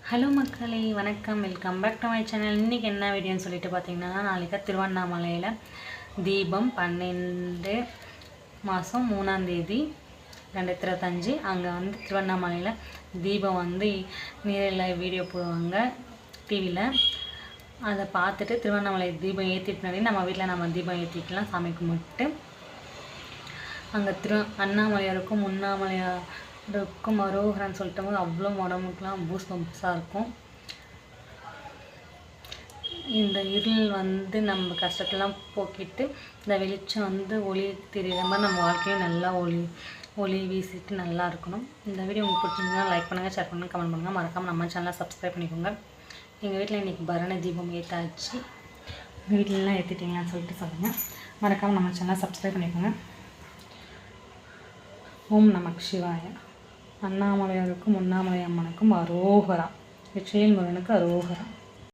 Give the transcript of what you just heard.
Hello மக்களே, வணக்கம். Welcome back to my channel. இன்றைக்கி என்ன வீடியோன்னு சொல்லிட்டு பார்த்தீங்கன்னா, நாளைக்கு திருவண்ணாமலையில் தீபம் 12 மாதம் 3ஆம் தேதி 2025 அங்கே திருவண்ணாமலையில் தீபம் நேரில் வீடியோ போடுவாங்க டிவியில். அதை பார்த்துட்டு திருவண்ணாமலை தீபம் ஏற்றிட்டு நம்ம வீட்டில் நம்ம தீபம் ஏற்றிக்கலாம் சாமி கும்பிட்டு. அங்கே அண்ணாமலையாருக்கும் உண்ணாமலையாருக்கும் அரோகரான்னு சொல்லிட்டு போது அவ்வளோ உடம்புக்குலாம் பூஸ் பம்ப்ஸாக இருக்கும். இந்த இருள் நம்ம கஷ்டத்தெல்லாம் போக்கிட்டு இந்த வெளிச்சம் ஒளி தெரிகிற மாதிரி நம்ம வாழ்க்கையும் நல்லா ஒளி வீசிட்டு நல்லா இருக்கணும். இந்த வீடியோ உங்களுக்கு பிடிச்சிருந்தா லைக் பண்ணுங்கள், ஷேர் பண்ணுங்கள், கமெண்ட் பண்ணுங்கள். மறக்காமல் நம்ம சேனலை சப்ஸ்கிரைப் பண்ணிக்கோங்க. எங்கள் வீட்டில் இன்றைக்கி பரண தீபம் ஏற்றாச்சு. வீட்டிலலாம் ஏற்றிட்டிங்களான்னு சொல்லிட்டு சொல்லுங்கள். மறக்காமல் நம்ம சேனலை சப்ஸ்கிரைப் பண்ணிக்கோங்க. ஓம் நமக் சிவாய. அண்ணாமலையாருக்கும் உண்ணாமலை அம்மனுக்கும் அரோகரா. வெற்றிவேல் முருகனுக்கு அரோகரா.